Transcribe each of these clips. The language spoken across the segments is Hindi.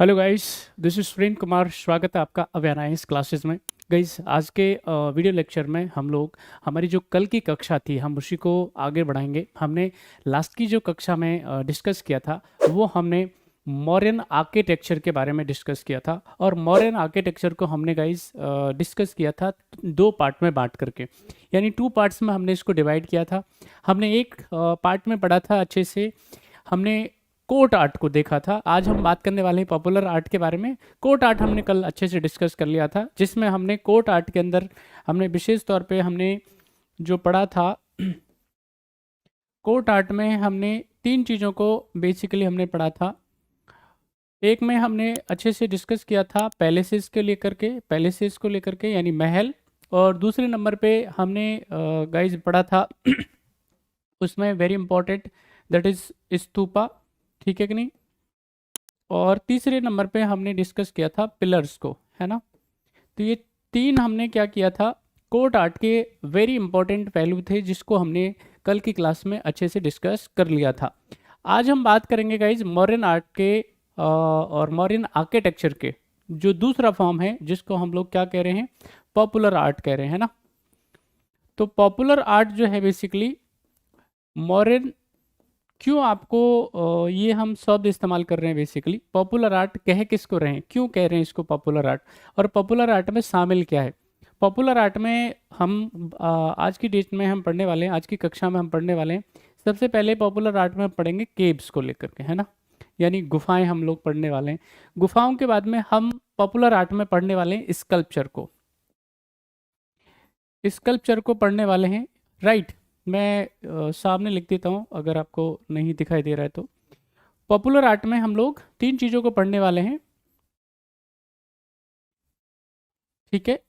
Hello guys, this is Surendra Kumar. स्वागत है आपका अवेयरनेस क्लासेस में। गाइस, आज के वीडियो लेक्चर में हम लोग हमारी जो कल की कक्षा थी हम उसी को आगे बढ़ाएंगे। हमने लास्ट की जो कक्षा में डिस्कस किया था वो हमने मॉडर्न आर्किटेक्चर के बारे में डिस्कस किया था। और मॉडर्न आर्किटेक्चर को हमने गाइस डिस्कस किया था दो पार्ट में बांट करके, यानी टू पार्ट्स में हमने इसको डिवाइड किया था। हमने एक पार्ट में पढ़ा था अच्छे से, हमने कोर्ट आर्ट को देखा था। आज हम बात करने वाले हैं पॉपुलर आर्ट के बारे में। कोर्ट आर्ट हमने कल अच्छे से डिस्कस कर लिया था, जिसमें हमने कोर्ट आर्ट के अंदर हमने विशेष तौर पे हमने जो पढ़ा था कोर्ट आर्ट में हमने तीन चीज़ों को बेसिकली हमने पढ़ा था। एक में हमने अच्छे से डिस्कस किया था पैलेसेस को लेकर के यानी महल। और दूसरे नंबर पे हमने गाइज पढ़ा था उसमें very important that is stupa, ठीक है कि नहीं। और तीसरे नंबर पे हमने डिस्कस किया था पिलर्स को, है ना। तो ये तीन हमने क्या किया था, कोर्ट आर्ट के वेरी इंपॉर्टेंट पहलू थे जिसको हमने कल की क्लास में अच्छे से डिस्कस कर लिया था। आज हम बात करेंगे गाइज मॉडर्न आर्ट के और मॉडर्न आर्किटेक्चर के जो दूसरा फॉर्म है जिसको हम लोग क्या कह रहे हैं, पॉपुलर आर्ट कह रहे हैं, है ना। तो पॉपुलर आर्ट जो है बेसिकली मॉडर्न, क्यों आपको ये हम शब्द इस्तेमाल कर रहे हैं, बेसिकली पॉपुलर आर्ट कह किसको रहे हैं, क्यों कह रहे हैं इसको पॉपुलर आर्ट, और पॉपुलर आर्ट में शामिल क्या है। पॉपुलर आर्ट में हम आज की डेट में हम पढ़ने वाले हैं, आज की कक्षा में हम पढ़ने वाले हैं। सबसे पहले पॉपुलर आर्ट में हम पढ़ेंगे केव्स को लेकर के, है ना, यानी गुफाएं हम लोग पढ़ने वाले हैं। गुफाओं के बाद में हम पॉपुलर आर्ट में पढ़ने वाले हैं स्कल्पचर को पढ़ने वाले हैं, राइट। मैं सामने लिख देता हूँ अगर आपको नहीं दिखाई दे रहा है तो। पॉपुलर आर्ट में हम लोग तीन चीज़ों को पढ़ने वाले हैं, ठीक है।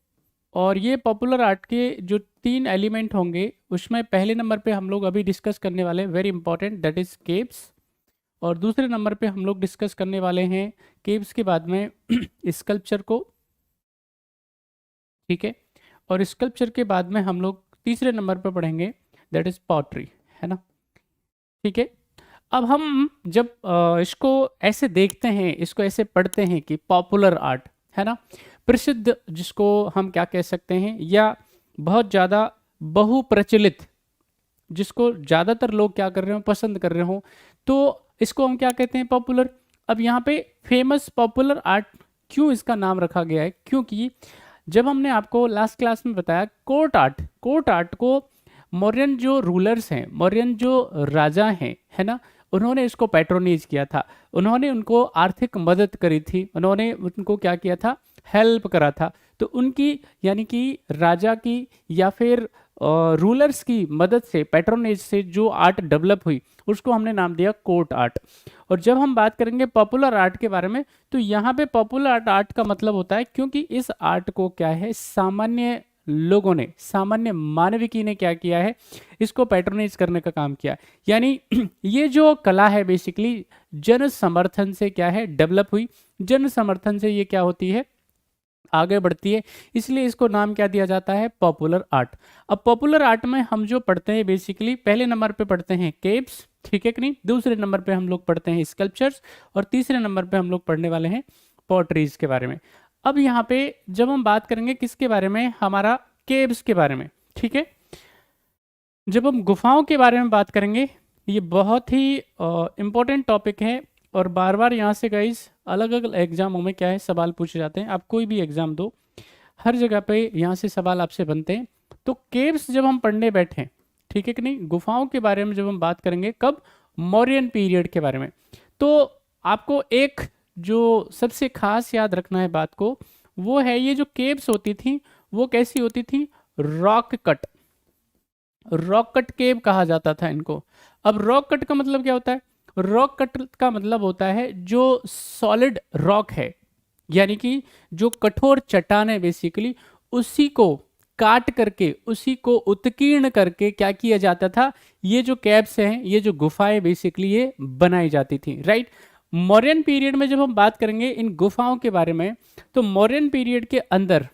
और ये पॉपुलर आर्ट के जो तीन एलिमेंट होंगे उसमें पहले नंबर पे हम लोग अभी डिस्कस करने वाले हैं very important that is caves. और दूसरे नंबर पे हम लोग डिस्कस करने वाले हैं केव्स के बाद में स्कल्पचर को, ठीक है। और स्कल्पचर के बाद में हम लोग तीसरे नंबर पे पढ़ेंगे दैट इज पॉटरी, है ना, ठीक है। अब हम जब इसको ऐसे देखते हैं, इसको ऐसे पढ़ते हैं कि पॉपुलर आर्ट, है ना, प्रसिद्ध जिसको हम क्या कह सकते हैं, या बहुत ज़्यादा बहुप्रचलित जिसको ज़्यादातर लोग क्या कर रहे हो, पसंद कर रहे हो, तो इसको हम क्या कहते हैं, पॉपुलर। अब यहाँ पे फेमस पॉपुलर आर्ट क्यों इसका नाम रखा गया है, क्योंकि जब हमने आपको लास्ट क्लास में बताया कोर्ट आर्ट को मौर्यन जो रूलर्स हैं, मौर्यन जो राजा हैं, है ना, उन्होंने इसको पैट्रोनाइज किया था, उन्होंने उनको आर्थिक मदद करी थी, उन्होंने उनको क्या किया था, हेल्प करा था। तो उनकी यानी कि राजा की या फिर रूलर्स की मदद से, पैट्रोनेज से जो आर्ट डेवलप हुई उसको हमने नाम दिया कोर्ट आर्ट। और जब हम बात करेंगे पॉपुलर आर्ट के बारे में तो यहाँ पे पॉपुलर आर्ट का मतलब होता है, क्योंकि इस आर्ट को क्या है, सामान्य लोगों ने, सामान्य मानविकी ने क्या किया है, इसको पैट्रोनाइज करने का काम किया। यानी ये जो कला है बेसिकली जन समर्थन से क्या है, डेवलप हुई, जन समर्थन से ये क्या होती है, आगे बढ़ती है, इसलिए इसको नाम क्या दिया जाता है, पॉपुलर आर्ट। अब पॉपुलर आर्ट में हम जो पढ़ते हैं बेसिकली पहले नंबर पे पढ़ते हैं केव्स, ठीक है कि नहीं, दूसरे नंबर पे हम लोग पढ़ते हैं स्कल्पचर्स, और तीसरे नंबर पे हम लोग पढ़ने वाले हैं पॉटरीज के बारे में। अब यहाँ पे जब हम बात करेंगे किसके बारे में, हमारा केव्स के बारे में, ठीक है। जब हम गुफाओं के बारे में बात करेंगे, ये बहुत ही इम्पोर्टेंट टॉपिक है, और बार बार यहाँ से गाइस अलग अलग एग्जामों में क्या है, सवाल पूछे जाते हैं। आप कोई भी एग्जाम दो, हर जगह पे यहाँ से सवाल आपसे बनते हैं। तो केव्स जब हम पढ़ने बैठे, ठीक है कि नहीं, गुफाओं के बारे में जब हम बात करेंगे, कब, मौर्यन पीरियड के बारे में, तो आपको एक जो सबसे खास याद रखना है बात को, वो है ये जो केव्स होती थी वो कैसी होती थी, रॉक कट केव कहा जाता था इनको। अब रॉक कट का मतलब क्या होता है, रॉक कट का मतलब होता है जो सॉलिड रॉक है, यानी कि जो कठोर चट्टान है बेसिकली, उसी को काट करके, उसी को उत्कीर्ण करके क्या किया जाता था, ये जो कैव्स हैं, ये जो गुफाएं बेसिकली ये बनाई जाती थी, राइट। मौर्यन पीरियड में जब हम बात करेंगे इन गुफाओं के बारे में, तो मौर्यन पीरियड के अंदर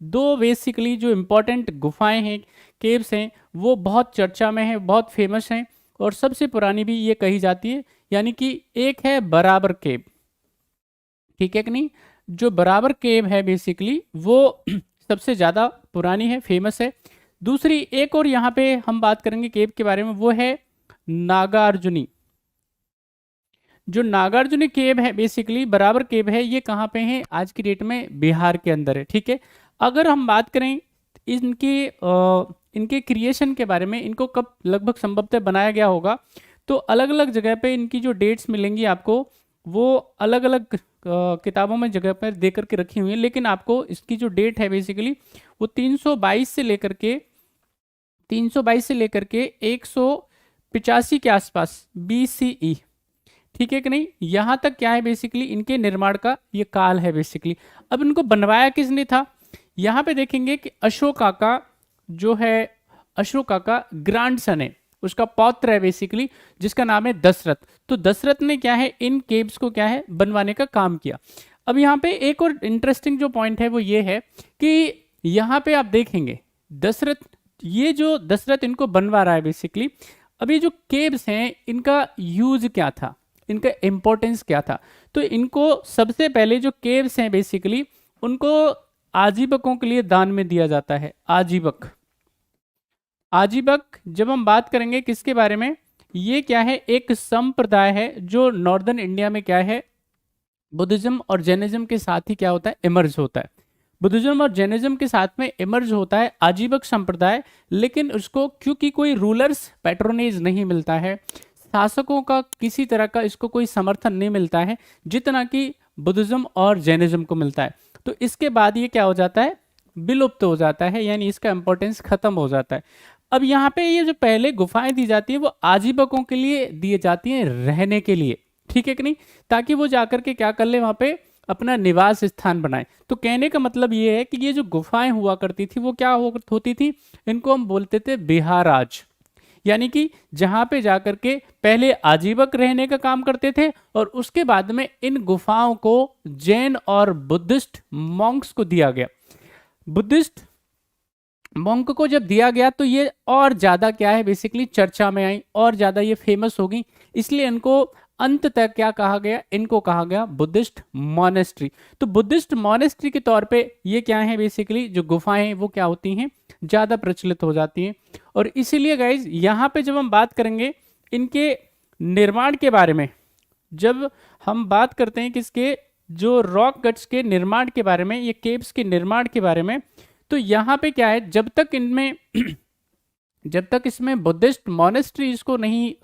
दो बेसिकली जो इम्पोर्टेंट गुफाएं हैं, केव्स हैं, वो बहुत चर्चा में हैं, बहुत फेमस हैं, और सबसे पुरानी भी ये कही जाती है, यानी कि एक है बराबर केव, ठीक है कि नहीं। जो बराबर केव है बेसिकली वो सबसे ज़्यादा पुरानी है, फेमस है। दूसरी एक और यहाँ पे हम बात करेंगे केव के बारे में, वो है नागार्जुनी। जो नागार्जुनी केव है बेसिकली बराबर केव है, ये कहाँ पे है आज की डेट में, बिहार के अंदर है। ठीक है, अगर हम बात करें इनके क्रिएशन के बारे में, इनको कब लगभग संभवतः बनाया गया होगा, तो अलग अलग जगह पे इनकी जो डेट्स मिलेंगी आपको, वो अलग अलग किताबों में जगह पर दे करके रखी हुई है, लेकिन आपको इसकी जो डेट है बेसिकली वो 322 से लेकर के 185 के आसपास BCE। ठीक है कि नहीं, यहां तक क्या है बेसिकली इनके निर्माण का ये काल है बेसिकली। अब इनको बनवाया किसने था, यहां पे देखेंगे कि अशोका का जो है, अशोका का ग्रैंड सन है, उसका पौत्र है बेसिकली, जिसका नाम है दशरथ। तो दशरथ ने क्या है इन केव्स को क्या है बनवाने का काम किया। अब यहाँ पे एक और इंटरेस्टिंग जो पॉइंट है वो ये है कि यहाँ पे आप देखेंगे दशरथ, ये जो दशरथ इनको बनवा रहा है बेसिकली, अब ये जो केव्स हैं इनका यूज क्या था, इनका इंपॉर्टेंस क्या था। तो इनको सबसे पहले जो केव्स हैं बेसिकली उनको आजीवकों के लिए दान में दिया जाता है। आजीवक, आजीवक जब हम बात करेंगे किसके बारे में, ये क्या है एक संप्रदाय है जो नॉर्दर्न इंडिया में क्या है बुद्धिज्म और जैनिज्म के साथ ही क्या होता है इमर्ज होता है। बुद्धिज्म और जैनिज्म के साथ में इमर्ज होता है आजीवक संप्रदाय, लेकिन उसको क्योंकि कोई रूलर्स पैट्रोनेज नहीं मिलता है, शासकों का किसी तरह का इसको कोई समर्थन नहीं मिलता है जितना कि बुद्धिज्म और जैनिज्म को मिलता है, तो इसके बाद ये क्या हो जाता है विलुप्त हो जाता है, यानी इसका इंपॉर्टेंस खत्म हो जाता है। अब यहाँ पे ये जो पहले गुफाएं दी जाती है वो आजीवकों के लिए दी जाती हैं रहने के लिए, ठीक है कि नहीं, ताकि वो जाकर के क्या कर ले वहां पे अपना निवास स्थान बनाए। तो कहने का मतलब ये है कि ये जो गुफाएं हुआ करती थी वो क्या होती थी, इनको हम बोलते थे बिहाराज, यानी कि जहां पे जाकर के पहले आजीवक रहने का काम करते थे और उसके बाद में इन गुफाओं को जैन और बुद्धिस्ट मॉन्क्स को दिया गया। बुद्धिस्ट मॉन्क को जब दिया गया तो ये और ज्यादा क्या है बेसिकली चर्चा में आई, और ज्यादा ये फेमस हो गई, इसलिए इनको अंत तक क्या कहा गया, इनको कहा गया बुद्धिस्ट मॉनेस्ट्री। तो बुद्धिस्ट मॉनेस्ट्री के तौर पे ये क्या है बेसिकली जो गुफाएं हैं वो क्या होती हैं ज्यादा प्रचलित हो जाती हैं। और इसीलिए गाइज यहाँ पे जब हम बात करेंगे इनके निर्माण के बारे में, जब हम बात करते हैं किसके, जो रॉक गट्स के निर्माण के बारे में, ये केव्स के निर्माण के बारे में, तो यहाँ पे क्या है जब तक इनमें जब तक इसमें बुद्धिस्ट मॉनेस्ट्री इसको नहीं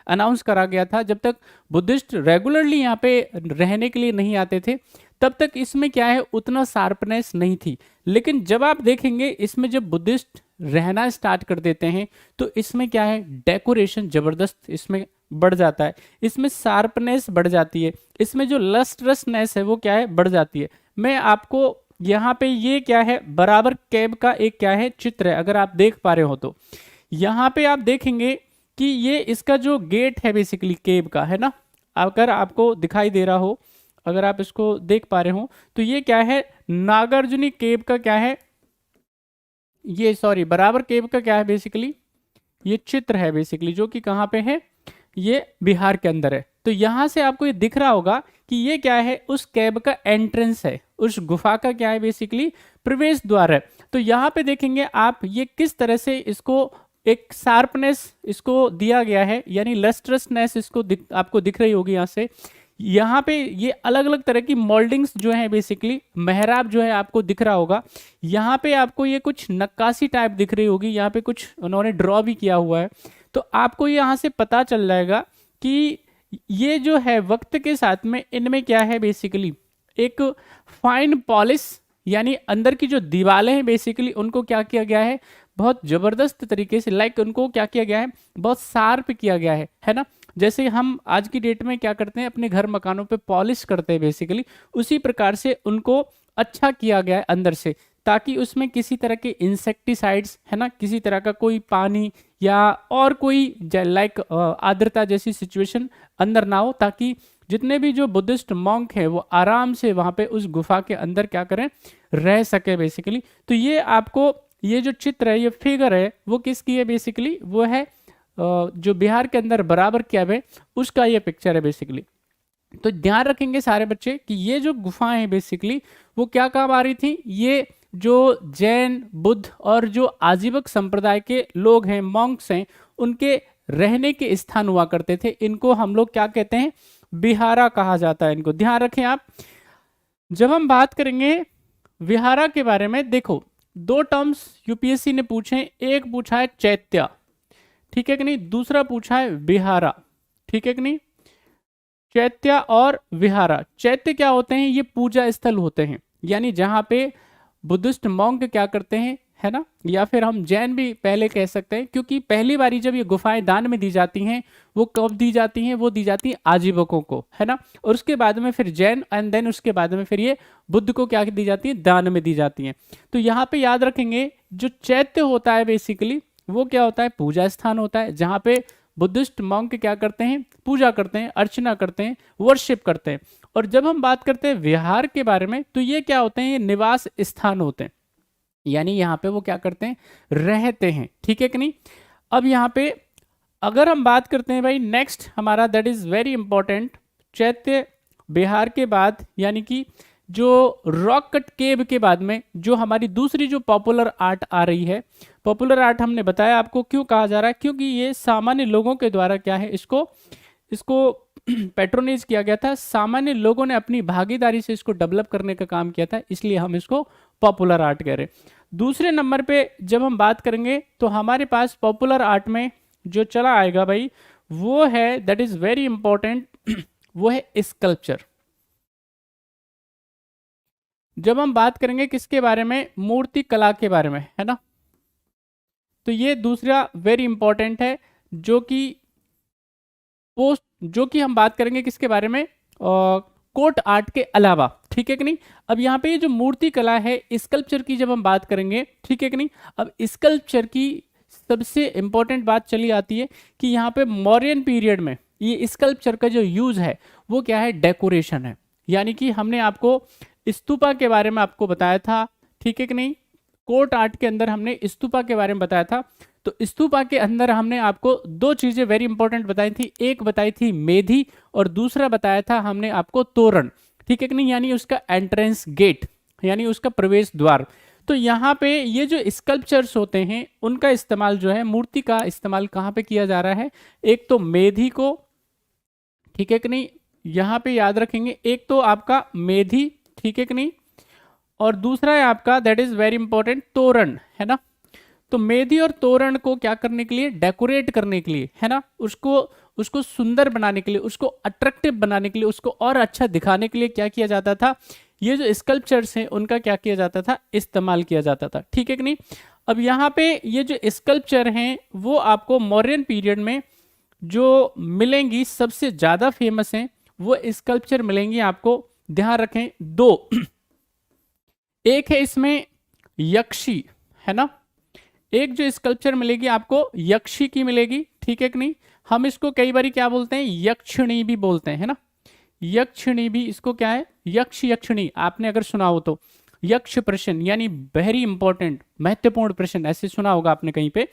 अनाउंस करा गया था, जब तक बुद्धिस्ट रेगुलरली यहाँ पे रहने के लिए नहीं आते थे, तब तक इसमें क्या है उतना शार्पनेस नहीं थी। लेकिन जब आप देखेंगे इसमें जब बुद्धिस्ट रहना स्टार्ट कर देते हैं तो इसमें क्या है डेकोरेशन जबरदस्त इसमें बढ़ जाता है, इसमें शार्पनेस बढ़ जाती है, इसमें जो लस्ट्रसनेस है वो क्या है बढ़ जाती है। मैं आपको यहाँ पे ये क्या है बराबर केव का एक क्या है चित्र है, अगर आप देख पा रहे हो तो यहाँ पे आप देखेंगे कि ये इसका जो गेट है बेसिकली केव का है ना, अगर आपको दिखाई दे रहा हो, अगर आप इसको देख पा रहे हो तो ये क्या है नागार्जुनी केव का क्या है, ये सॉरी बराबर केव का क्या है बेसिकली ये चित्र है बेसिकली, जो कि कहाँ पे है, ये बिहार के अंदर है। तो यहां से आपको ये दिख रहा होगा कि ये क्या है उस केव का एंट्रेंस है, उस गुफा का क्या है बेसिकली प्रवेश द्वार है। तो यहाँ पे देखेंगे आप ये किस तरह से इसको एक शार्पनेस इसको दिया गया है, यानी लस्ट्रसनेस इसको आपको दिख रही होगी यहाँ से। यहाँ पे ये अलग अलग तरह की मोल्डिंग्स जो है बेसिकली मेहराब जो है आपको दिख रहा होगा। यहाँ पे आपको ये कुछ नक्काशी टाइप दिख रही होगी, यहाँ पे कुछ उन्होंने ड्रॉ भी किया हुआ है। तो आपको यहाँ से पता चल जाएगा कि ये जो है वक्त के साथ में इनमें क्या है बेसिकली एक फाइन पॉलिश, यानी अंदर की जो दीवारें हैं बेसिकली उनको क्या किया गया है बहुत जबरदस्त तरीके से, लाइक उनको क्या किया गया है बहुत शार्प किया गया है ना। जैसे हम आज की डेट में क्या करते हैं अपने घर मकानों पे पॉलिश करते हैं बेसिकली, उसी प्रकार से उनको अच्छा किया गया है अंदर से, ताकि उसमें किसी तरह के इंसेक्टिसाइड्स है ना, किसी तरह का कोई पानी या और कोई लाइक आर्द्रता जैसी सिचुएशन अंदर ना हो, ताकि जितने भी जो बुद्धिस्ट मॉन्क है वो आराम से वहां पे उस गुफा के अंदर क्या करें रह सके बेसिकली। तो ये आपको ये जो चित्र है ये फिगर है वो किसकी है बेसिकली, वो है जो बिहार के अंदर बराबर क्या है उसका ये पिक्चर है बेसिकली। तो ध्यान रखेंगे सारे बच्चे कि ये जो गुफाएं हैं बेसिकली वो क्या काम आ रही थी, ये जो जैन बुद्ध और जो आजीवक संप्रदाय के लोग हैं, मॉन्क्स हैं, उनके रहने के स्थान हुआ करते थे। इनको हम लोग क्या कहते हैं, विहारा कहा जाता है। इनको ध्यान रखें आप। जब हम बात करेंगे विहारा के बारे में, देखो दो टर्म्स यूपीएससी ने पूछे, एक पूछा है चैत्य, ठीक है कि नहीं, दूसरा पूछा है विहारा, ठीक है कि नहीं। चैत्य और विहारा, चैत्य क्या होते हैं, ये पूजा स्थल होते हैं, यानी जहां पे बुद्धिस्ट मॉन्क क्या करते हैं, है ना, या फिर हम जैन भी पहले कह सकते हैं, क्योंकि पहली बारी जब ये गुफाएं दान में दी जाती हैं, वो कब दी जाती हैं, वो दी जाती हैं आजीवकों को, है ना, और उसके बाद में फिर जैन, एंड देन उसके बाद में फिर ये बुद्ध को क्या दी जाती है, दान में दी जाती हैं। तो यहाँ पे याद रखेंगे जो चैत्य होता है बेसिकली वो क्या होता है, पूजा स्थान होता है, जहाँ पे बुद्धिस्ट मॉन्क क्या करते हैं, पूजा करते हैं, अर्चना करते हैं, वर्शिप करते हैं। और जब हम बात करते हैं विहार के बारे में, तो ये क्या होते हैं, ये निवास स्थान होते हैं, यानी यहाँ पे वो क्या करते हैं, रहते हैं, ठीक है कि नहीं। अब यहाँ पे अगर हम बात करते हैं भाई नेक्स्ट हमारा, दैट इज वेरी इंपॉर्टेंट, चैत्य विहार के बाद यानी कि जो रॉक कट केव के बाद में जो हमारी दूसरी जो पॉपुलर आर्ट आ रही है, पॉपुलर आर्ट हमने बताया आपको क्यों कहा जा रहा है, क्योंकि ये सामान्य लोगों के द्वारा क्या है, इसको पैट्रोनेज किया गया था, सामान्य लोगों ने अपनी भागीदारी से इसको डेवलप करने का काम किया था, इसलिए हम इसको पॉपुलर आर्ट कह रहे हैं। दूसरे नंबर पे जब हम बात करेंगे तो हमारे पास पॉपुलर आर्ट में जो चला आएगा भाई वो है, दैट इज वेरी इंपॉर्टेंट, वो है स्कल्पचर। जब हम बात करेंगे किसके बारे में, मूर्ति कला के बारे में, है ना, तो ये दूसरा वेरी इंपॉर्टेंट है, जो कि हम बात करेंगे किसके बारे में, कोर्ट आर्ट के अलावा, ठीक है कि नहीं। अब यहाँ पे ये जो मूर्ति कला है, स्कल्पचर की जब हम बात करेंगे, ठीक है कि नहीं। अब स्कल्पचर की सबसे इंपॉर्टेंट बात चली आती है कि यहाँ पे मौर्यन पीरियड में ये स्कल्पचर का जो यूज है वो क्या है, डेकोरेशन है, यानी कि हमने आपको स्तूपा के बारे में आपको बताया था, ठीक है कि नहीं, कोर्ट आर्ट के अंदर हमने स्तूपा के बारे में बताया था। तो स्तूपा के अंदर हमने आपको दो चीजें वेरी इंपॉर्टेंट बताई थी, एक बताई थी मेधी और दूसरा बताया था हमने आपको तोरण, ठीक है कि नहीं, यानी उसका एंट्रेंस गेट, यानी उसका प्रवेश द्वार। तो यहाँ पे ये जो स्कल्पचर्स होते हैं उनका इस्तेमाल जो है, मूर्ति का इस्तेमाल कहाँ पे किया जा रहा है, एक तो मेधी को, ठीक है कि नहीं, यहाँ पे याद रखेंगे, एक तो आपका मेधी, ठीक है कि नहीं, और दूसरा है आपका दैट इज वेरी इंपॉर्टेंट तोरण, है ना। तो मेधी और तोरण को क्या करने के लिए, डेकोरेट करने के लिए, है ना, उसको सुंदर बनाने के लिए, उसको अट्रैक्टिव बनाने के लिए, उसको और अच्छा दिखाने के लिए क्या किया जाता था, ये जो स्कल्पचर्स हैं उनका क्या किया जाता था, इस्तेमाल किया जाता था, ठीक है कि नहीं। अब यहाँ पे ये जो स्कल्पचर हैं वो आपको मौर्यन पीरियड में जो मिलेंगी, सबसे ज्यादा फेमस हैं वो स्कल्पचर मिलेंगी आपको, ध्यान रखें दो, एक है इसमें यक्षी, है ना, एक जो स्कल्पचर मिलेगी आपको यक्षी की मिलेगी, ठीक है कि नहीं। हम इसको कई बार क्या बोलते हैं, यक्षिणी भी बोलते हैं, है ना, यक्षिणी भी, इसको क्या है, यक्ष यक्षिणी, आपने अगर सुना हो तो यक्ष प्रश्न, यानी वेरी इंपॉर्टेंट महत्वपूर्ण प्रश्न, ऐसे सुना होगा आपने कहीं पे।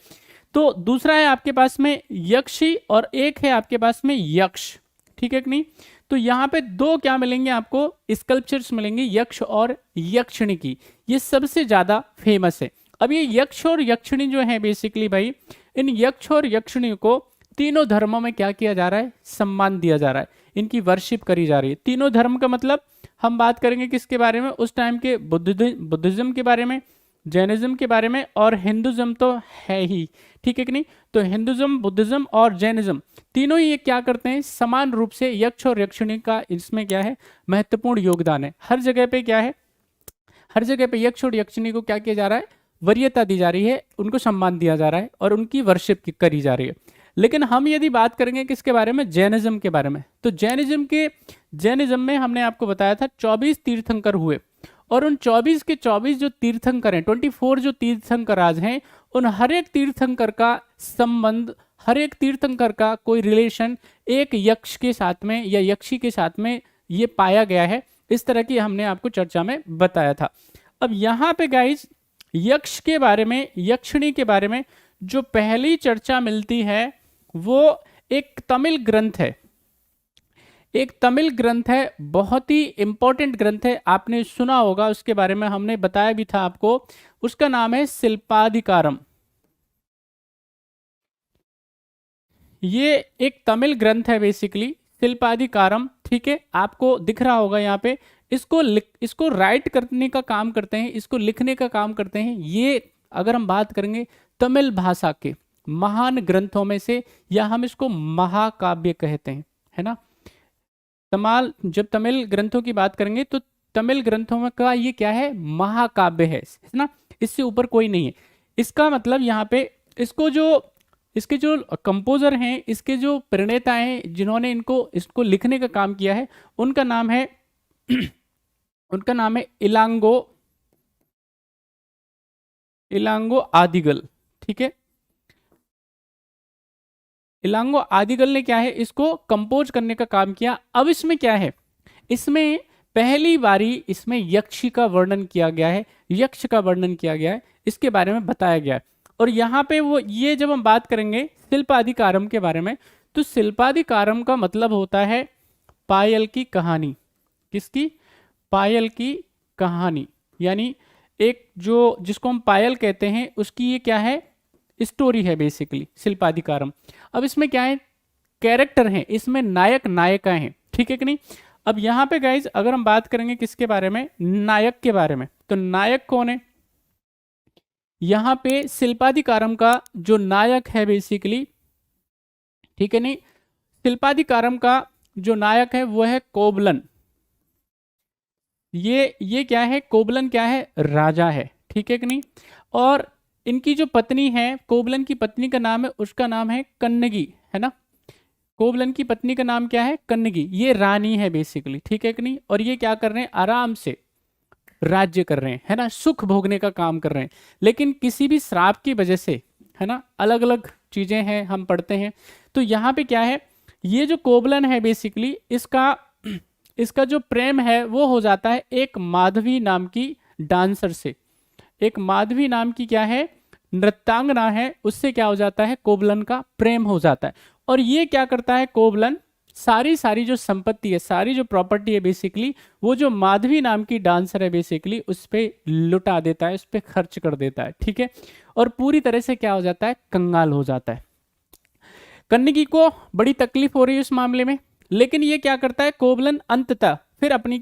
तो दूसरा है आपके पास में यक्षी और एक है आपके पास में यक्ष, ठीक है कि नहीं। तो यहाँ पे दो क्या मिलेंगे आपको, स्कल्पचर्स मिलेंगे, यक्ष और यक्षिणी की, ये सबसे ज्यादा फेमस है। अब ये यक्ष और यक्षिणी जो है बेसिकली भाई, इन यक्ष और यक्षिणी को तीनों धर्मों में क्या किया जा रहा है, सम्मान दिया जा रहा है, इनकी वर्शिप करी जा रही है। तीनों धर्म का मतलब हम बात करेंगे किसके बारे में, उस टाइम के बुद्धिज्म के बारे में, जैनिज्म के बारे में, और हिंदुज्म तो है ही, ठीक है कि नहीं। तो हिंदुज्म, बुद्धिज्म और जैनिज्म तीनों ही ये क्या करते हैं, समान रूप से यक्ष और यक्षिणी का इसमें क्या है, महत्वपूर्ण योगदान है। हर जगह पे क्या है, हर जगह पे यक्ष और यक्षिणी को क्या किया जा रहा है, वरीयता दी जा रही है, उनको सम्मान दिया जा रहा है और उनकी वर्शिप करी जा रही है। लेकिन हम यदि बात करेंगे किसके बारे में, जैनिज्म के बारे में, तो जैनिज्म में हमने आपको बताया था 24 तीर्थंकर हुए, और उन 24 के 24 जो तीर्थंकर हैं, 24 जो तीर्थंकर आज हैं, उन हर एक तीर्थंकर का संबंध, हर एक तीर्थंकर का कोई रिलेशन एक यक्ष के साथ में या यक्षी के साथ में ये पाया गया है। इस तरह की हमने आपको चर्चा में बताया था। अब यहाँ पे गाइज यक्ष के बारे में, यक्षिणी के बारे में जो पहली चर्चा मिलती है वो एक तमिल ग्रंथ है, एक तमिल ग्रंथ है, बहुत ही इंपॉर्टेंट ग्रंथ है, आपने सुना होगा, उसके बारे में हमने बताया भी था आपको। उसका नाम है शिल्पाधिकारम। ये एक तमिल ग्रंथ है बेसिकली, शिल्पाधिकारम। ठीक है, आपको दिख रहा होगा यहाँ पे। इसको राइट करने का काम करते हैं, इसको लिखने का काम करते हैं ये, अगर हम बात करेंगे तमिल भाषा के महान ग्रंथों में से, या हम इसको महाकाव्य कहते हैं, है ना। जब तमिल ग्रंथों की बात करेंगे तो तमिल ग्रंथों में का ये क्या है, महाकाव्य है ना, इससे ऊपर कोई नहीं है। इसका मतलब यहाँ पे इसके जो कंपोजर हैं, इसके जो प्रणेता हैं, जिन्होंने इसको लिखने का काम किया है, उनका नाम है उनका नाम है इलांगो आदिगल। ठीक है, इलांगो आदिगल ने क्या है, इसको कंपोज करने का काम किया। अब इसमें क्या है, इसमें पहली बारी इसमें यक्ष का वर्णन किया गया है, यक्ष का वर्णन किया गया है, इसके बारे में बताया गया है। और यहाँ पे ये जब हम बात करेंगे शिल्पाधिकारम के बारे में, तो शिल्पाधिकारम का मतलब होता है पायल की कहानी। किसकी? पायल की कहानी, यानी एक जिसको हम पायल कहते हैं, उसकी ये क्या है, स्टोरी है बेसिकली शिल्पाधिकारम। अब इसमें क्या है, कैरेक्टर हैं, इसमें नायक नायिका हैं, ठीक है कि नहीं। अब यहाँ पे गाइज अगर हम बात करेंगे किसके बारे में, नायक के बारे में, तो नायक कौन है, यहाँ पे शिल्पाधिकारम का जो नायक है बेसिकली, ठीक है नहीं, शिल्पाधिकारम का जो नायक है वो है कोबलन। ये क्या है, कोबलन क्या है, राजा है, ठीक है कि नहीं। और इनकी जो पत्नी है, कोबलन की पत्नी का नाम है, उसका नाम है कन्नगी, है ना। कोबलन की पत्नी का नाम क्या है, कन्नगी, ये रानी है बेसिकली, ठीक है कि नहीं। और ये क्या कर रहे हैं, आराम से राज्य कर रहे हैं, है ना, सुख भोगने का काम कर रहे हैं। लेकिन किसी भी श्राप की वजह से, है ना, अलग अलग चीजें हैं हम पढ़ते हैं। तो यहाँ पे क्या है, ये जो कोबलन है बेसिकली, इसका जो प्रेम है वो हो जाता है एक माधवी नाम की डांसर से। एक माधवी नाम की क्या है, नृत्यांगना है, उससे क्या हो जाता है, कोबलन का प्रेम हो जाता है। और ये क्या करता है, कोबलन सारी जो संपत्ति है, सारी जो प्रॉपर्टी है बेसिकली, वो जो माधवी नाम की डांसर है बेसिकली, उस पर लुटा देता है, उस पर खर्च कर देता है, ठीक है। और पूरी तरह से क्या हो जाता है, कंगाल हो जाता है। कन्नगी को बड़ी तकलीफ हो रही है इस मामले में, लेकिन ये क्या करता है, कोबलन अंततः फिर अपनी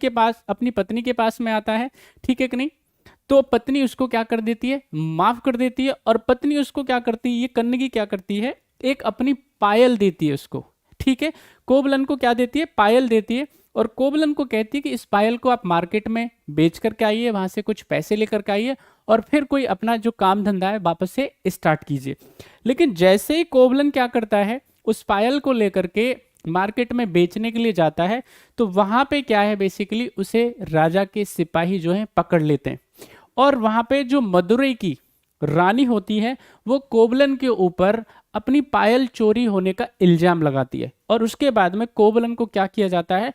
पत्नी के पास में आता है, ठीक है कि नहीं। तो पत्नी उसको क्या कर देती है, माफ कर देती है। और पत्नी उसको क्या करती है, ये कन्नगी क्या करती है, एक अपनी पायल देती है उसको, ठीक है। कोबलन को क्या देती है, पायल देती है। और कोबलन को कहती है कि इस पायल को आप मार्केट में बेच करके आइए, वहां से कुछ पैसे लेकर के आइए, और फिर कोई अपना जो काम धंधा है वापस से स्टार्ट कीजिए। लेकिन जैसे ही कोबलन क्या करता है, उस पायल को लेकर के मार्केट में बेचने के लिए जाता है, तो वहां पे क्या है बेसिकली, उसे राजा के सिपाही जो है पकड़ लेते हैं। और वहां पे जो मदुरई की रानी होती है, वो कोबलन के ऊपर अपनी पायल चोरी होने का इल्जाम लगाती है। और उसके बाद में कोबलन को क्या किया जाता है,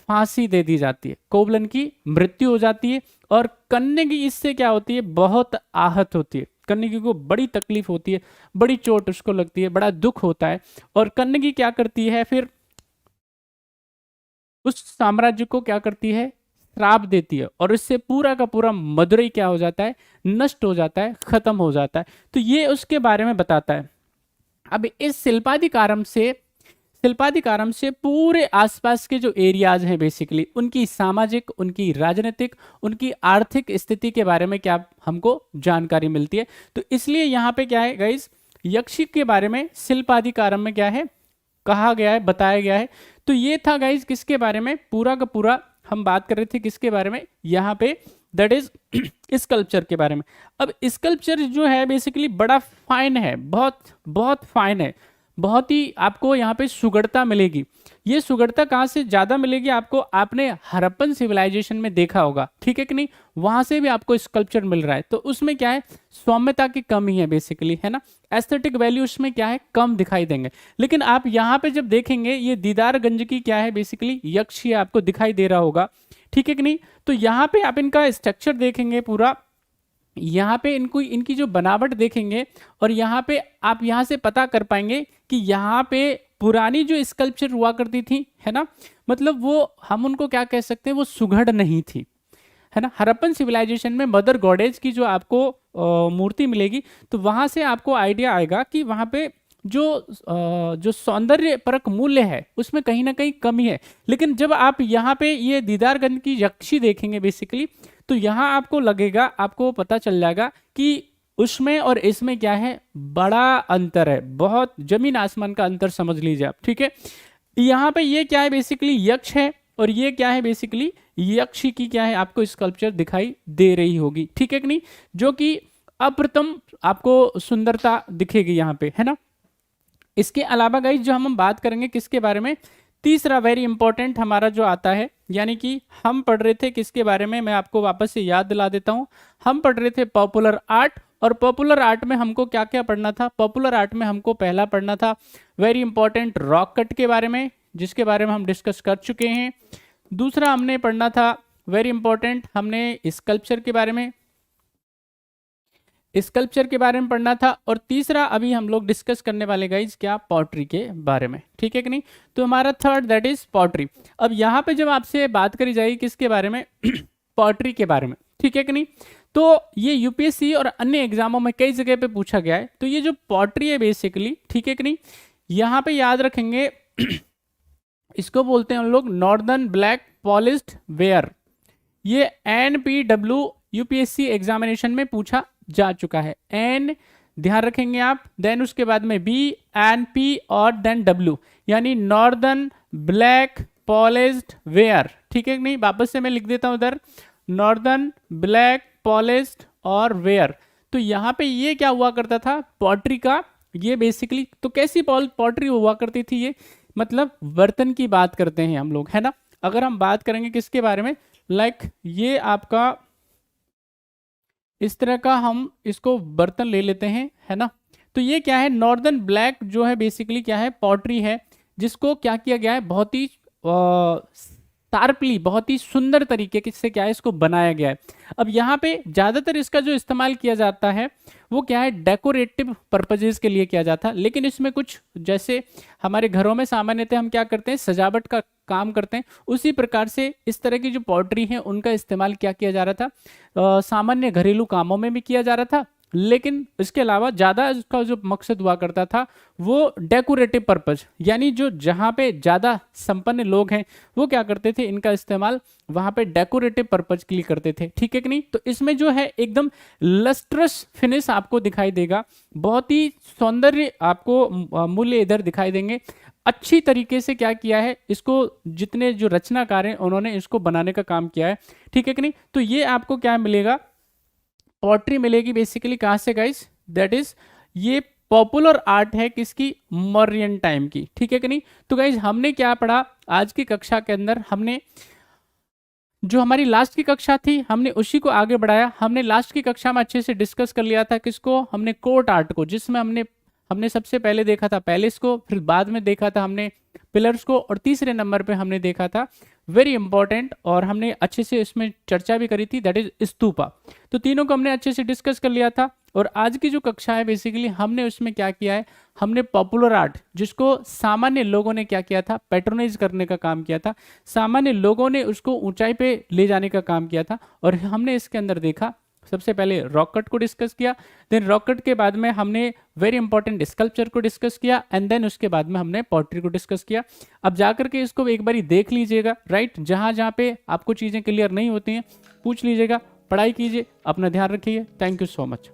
फांसी दे दी जाती है, कोबलन की मृत्यु हो जाती है। और कन्नगी इससे क्या होती है, बहुत आहत होती है, कन्नगी को बड़ी तकलीफ होती है, बड़ी चोट उसको लगती है, बड़ा दुख होता है। और कन्नगी क्या करती है, फिर उस साम्राज्य को क्या करती है, श्राप देती है। और इससे पूरा का पूरा मदुरई क्या हो जाता है, नष्ट हो जाता है, खत्म हो जाता है। तो ये उसके बारे में बताता है। अब इस शिल्पाधिकारम से पूरे आसपास के जो एरियाज हैं बेसिकली, उनकी सामाजिक, उनकी राजनीतिक, उनकी आर्थिक स्थिति के बारे में क्या हमको जानकारी मिलती है। तो इसलिए यहाँ पे क्या है गाइस, यक्षी के बारे में शिल्पाधिकारम में क्या है, कहा गया है, बताया गया है। तो ये था गाइस किसके बारे में, पूरा का पूरा हम बात कर रहे थे किसके बारे में, यहाँ पे दैट इज स्कल्पचर के बारे में। अब स्कल्पचर जो है बेसिकली बड़ा फाइन है, बहुत बहुत फाइन है, बहुत ही आपको यहाँ पे सुगढ़ता मिलेगी। ये सुगढ़ता कहाँ से ज़्यादा मिलेगी आपको, आपने हड़प्पन सिविलाइजेशन में देखा होगा, ठीक है कि नहीं, वहाँ से भी आपको स्कल्पचर मिल रहा है। तो उसमें क्या है, सौम्यता की कमी है बेसिकली, है ना, एस्थेटिक वैल्यू उसमें क्या है, कम दिखाई देंगे। लेकिन आप यहाँ पे जब देखेंगे, ये दीदारगंज की क्या है बेसिकली, यक्ष आपको दिखाई दे रहा होगा, ठीक है कि नहीं। तो यहाँ पे आप इनका स्ट्रक्चर देखेंगे पूरा, यहाँ पे इनकी जो बनावट देखेंगे, और यहाँ पे आप यहाँ से पता कर पाएंगे कि यहाँ पे पुरानी जो स्कल्पचर हुआ करती थी, है ना, मतलब वो हम उनको क्या कह सकते हैं, वो सुघड़ नहीं थी, है ना। हड़प्पन सिविलाइजेशन में मदर गॉडेज की जो आपको मूर्ति मिलेगी, तो वहां से आपको आइडिया आएगा कि वहां पे जो सौंदर्य परक मूल्य है उसमें कहीं ना कहीं कमी है। लेकिन जब आप यहाँ पे ये दीदारगंज की यक्षी देखेंगे बेसिकली, तो यहाँ आपको लगेगा, आपको पता चल जाएगा कि उसमें और इसमें क्या है, बड़ा अंतर है, बहुत जमीन आसमान का अंतर समझ लीजिए आप, ठीक है। यहाँ पे ये क्या है, बेसिकली यक्ष है, और ये क्या है, बेसिकली यक्षी की क्या है, आपको स्कल्पचर दिखाई दे रही होगी, ठीक है कि नहीं, जो कि अप्रतिम आपको सुंदरता दिखेगी यहाँ पे, है ना। इसके अलावा गाइस जो हम बात करेंगे किसके बारे में, तीसरा वेरी इंपॉर्टेंट हमारा जो आता है, यानी कि हम पढ़ रहे थे किसके बारे में, मैं आपको वापस से याद दिला देता हूं। हम पढ़ रहे थे पॉपुलर आर्ट, और पॉपुलर आर्ट में हमको क्या क्या पढ़ना था, पॉपुलर आर्ट में हमको पहला पढ़ना था वेरी इंपॉर्टेंट रॉक कट के बारे में, जिसके बारे में हम डिस्कस कर चुके हैं। दूसरा हमने पढ़ना था वेरी इंपॉर्टेंट, हमने स्कल्पचर के बारे में, स्कल्पचर के बारे में पढ़ना था। और तीसरा अभी हम लोग डिस्कस करने वाले गाइज क्या, पॉटरी के बारे में, ठीक है कि नहीं। तो हमारा थर्ड दैट इज पॉटरी। अब यहाँ पे जब आपसे बात करी जाएगी किसके बारे में, पॉटरी के बारे में, ठीक है कि नहीं। तो ये यूपीएससी और अन्य एग्जामों में कई जगह पे पूछा गया है। तो ये जो पॉटरी है बेसिकली, ठीक है कि नहीं, यहाँ पे याद रखेंगे इसको बोलते हैं हम लोग नॉर्दर्न ब्लैक पॉलिश्ड वेयर। ये NPW यूपीएससी एग्जामिनेशन में पूछा जा चुका है। N ध्यान रखेंगे आप, देन उसके बाद में B and P और देन W, यानी नॉर्दर्न ब्लैक पॉलिश्ड वेयर, ठीक है कि नहीं। वापस से मैं लिख देता हूं उधर, नॉर्दर्न ब्लैक पॉलिश्ड और वेयर। तो यहाँ पे ये क्या हुआ करता था, पॉटरी का, ये बेसिकली तो कैसी पॉटरी हुआ करती थी, ये मतलब बर्तन की बात करते हैं हम लोग, है ना। अगर हम बात करेंगे किसके बारे में, लाइक ये आपका इस तरह का हम इसको बर्तन ले लेते हैं, है ना। तो ये क्या है, नॉर्दर्न ब्लैक जो है बेसिकली क्या है, पॉटरी है, जिसको क्या किया गया है, बहुत ही शार्पली, बहुत ही सुंदर तरीके से क्या है इसको बनाया गया है। अब यहाँ पे ज़्यादातर इसका जो इस्तेमाल किया जाता है वो क्या है, डेकोरेटिव पर्पजेज के लिए किया जाता है। लेकिन इसमें कुछ जैसे हमारे घरों में सामान्यतः हम क्या करते हैं, सजावट का काम करते हैं, उसी प्रकार से इस तरह की जो पॉटरी है उनका इस्तेमाल क्या किया जा रहा था, सामान्य घरेलू कामों में भी किया जा रहा था। लेकिन इसके अलावा ज़्यादा इसका जो मकसद हुआ करता था वो डेकोरेटिव पर्पज, यानी जो जहाँ पे ज़्यादा संपन्न लोग हैं वो क्या करते थे, इनका इस्तेमाल वहाँ पे डेकोरेटिव पर्पज के लिए करते थे, ठीक है कि नहीं। तो इसमें जो है एकदम लस्ट्रस फिनिश आपको दिखाई देगा, बहुत ही सौंदर्य आपको मूल्य इधर दिखाई देंगे। अच्छी तरीके से क्या किया है इसको, जितने जो रचनाकार हैं उन्होंने इसको बनाने का काम किया है, ठीक है कि नहीं। तो ये आपको क्या मिलेगा, पॉटरी मिलेगी बेसिकली कहाँ से गाइस, दैट इज ये पॉपुलर आर्ट है किसकी, मौर्यन टाइम की, ठीक है कि नहीं। तो गाइस हमने क्या पढ़ा आज की कक्षा के अंदर, हमने जो हमारी लास्ट की कक्षा थी हमने उसी को आगे बढ़ाया। हमने लास्ट की कक्षा में अच्छे से डिस्कस कर लिया था किसको, हमने कोर्ट आर्ट को, जिसमें हमने सबसे पहले देखा था पैलेस को, फिर बाद में देखा था हमने पिलर्स को, और तीसरे नंबर पे हमने देखा था वेरी इंपॉर्टेंट, और हमने अच्छे से इसमें चर्चा भी करी थी, दैट इज स्तूपा। तो तीनों को हमने अच्छे से डिस्कस कर लिया था। और आज की जो कक्षा है बेसिकली हमने उसमें क्या किया है, हमने पॉपुलर आर्ट, जिसको सामान्य लोगों ने क्या किया था, पैट्रोनाइज करने का काम किया था, सामान्य लोगों ने उसको ऊंचाई पे ले जाने का काम किया था। और हमने इसके अंदर देखा, सबसे पहले रॉक कट को डिस्कस किया, देन रॉक कट के बाद में हमने वेरी इंपॉर्टेंट स्कल्पचर को डिस्कस किया, एंड देन उसके बाद में हमने पॉटरी को डिस्कस किया। अब जाकर के इसको एक बारी देख लीजिएगा, राइट, जहां पे आपको चीजें क्लियर नहीं होती हैं पूछ लीजिएगा, पढ़ाई कीजिए, अपना ध्यान रखिए। Thank you so much.